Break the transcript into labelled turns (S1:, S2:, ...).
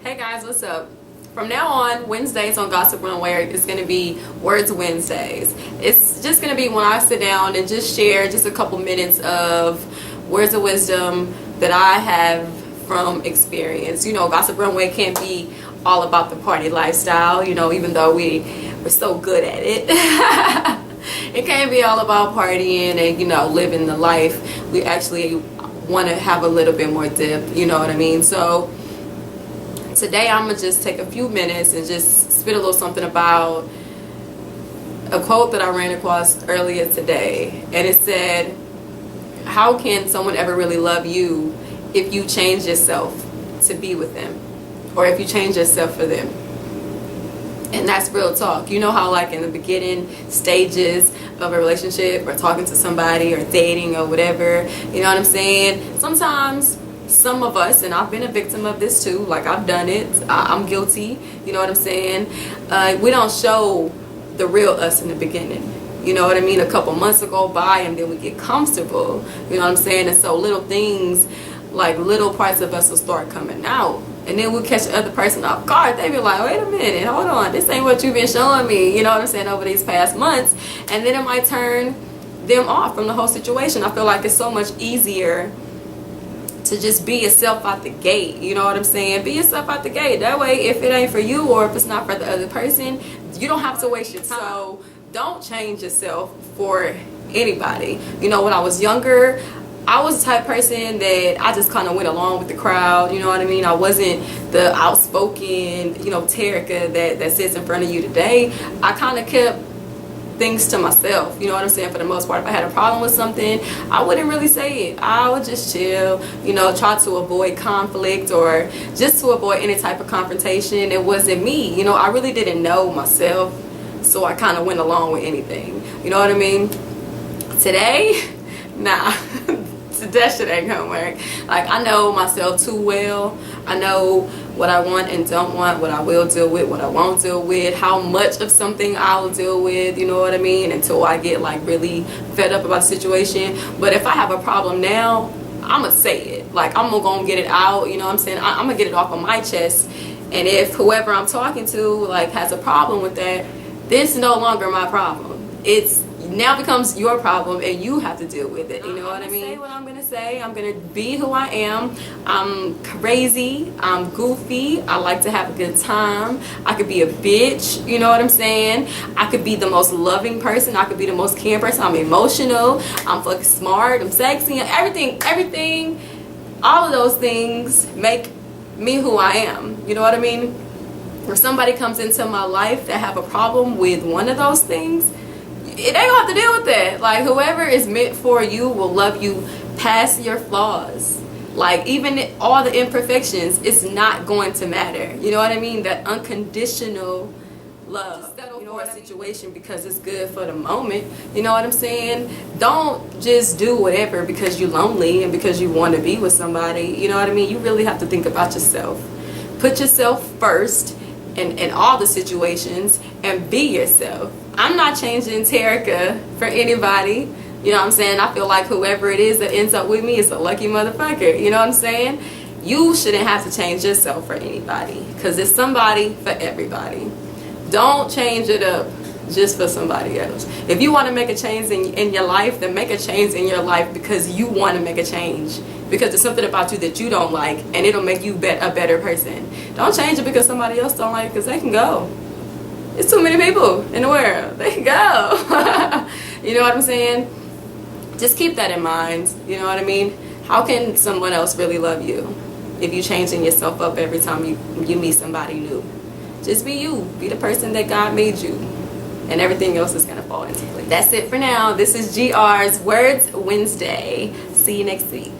S1: Hey guys, what's up? From now on, Wednesdays on Gossip Runway is going to be Words Wednesdays. It's just going to be when I sit down and just share just a couple minutes of words of wisdom that I have from experience. You know, Gossip Runway can't be all about the party lifestyle, you know, even though we're so good at it. It can't be all about partying and, you know, living the life. We actually want to have a little bit more depth, you know what I mean? So today I'm gonna just take a few minutes and just spit a little something about a quote that I ran across earlier today, and it said, how can someone ever really love you if you change yourself to be with them, or if you change yourself for them? And that's real talk. You know how like in the beginning stages of a relationship or talking to somebody or dating or whatever, you know what I'm saying, sometimes some of us, and I've been a victim of this too, like I've done it, I'm guilty, you know what I'm saying, we don't show the real us in the beginning, you know what I mean. A couple months go by and then we get comfortable, you know what I'm saying, and so little things, like little parts of us will start coming out, and then we'll catch the other person off guard. They be like, wait a minute, hold on, this ain't what you've been showing me, you know what I'm saying, over these past months. And then it might turn them off from the whole situation. I feel like it's so much easier to just be yourself out the gate, you know what I'm saying. Be yourself out the gate. That way, if it ain't for you or if it's not for the other person, you don't have to waste your time. So don't change yourself for anybody. You know, when I was younger, I was the type of person that I just kind of went along with the crowd, you know what I mean. I wasn't the outspoken, you know, Terica that sits in front of you today. I kind of kept things to myself, you know what I'm saying, for the most part. If I had a problem with something, I wouldn't really say it. I would just chill, you know, try to avoid conflict or just to avoid any type of confrontation. It wasn't me, you know, I really didn't know myself, so I kind of went along with anything, you know what I mean. Today, nah. That shit ain't gonna work. Like, I know myself too well. I know what I want and don't want, what I will deal with, what I won't deal with, how much of something I'll deal with, you know what I mean, until I get like really fed up about the situation. But if I have a problem now, I'm gonna say it. Like, I'm gonna get it out, you know what I'm saying. I'm gonna get it off of my chest. And if whoever I'm talking to like has a problem with that, this is no longer my problem. It's now becomes your problem and you have to deal with it, you know what I mean. Say what I'm gonna say. I'm gonna be who I am. I'm crazy, I'm goofy, I like to have a good time. I could be a bitch, you know what I'm saying. I could be the most loving person, I could be the most caring person. I'm emotional, I'm fucking smart, I'm sexy, everything, all of those things make me who I am, you know what I mean. If somebody comes into my life that have a problem with one of those things, it ain't gonna have to deal with that. Like, whoever is meant for you will love you past your flaws. Like, even all the imperfections, it's not going to matter. You know what I mean? That unconditional love. Just settle for a situation because it's good for the moment. You know what I'm saying? Don't just do whatever because you're lonely and because you want to be with somebody. You know what I mean? You really have to think about yourself. Put yourself first in all the situations and be yourself. I'm not changing Terica for anybody, you know what I'm saying. I feel like whoever it is that ends up with me is a lucky motherfucker, you know what I'm saying. You shouldn't have to change yourself for anybody because it's somebody for everybody. Don't change it up just for somebody else. If you want to make a change in your life, then make a change in your life because you want to make a change, because there's something about you that you don't like and it'll make you a better person. Don't change it because somebody else don't like it, because they can go. It's too many people in the world. They can go. You know what I'm saying? Just keep that in mind. You know what I mean? How can someone else really love you if you changing yourself up every time you meet somebody new? Just be you. Be the person that God made you. And everything else is going to fall into place. That's it for now. This is GR's Words Wednesday. See you next week.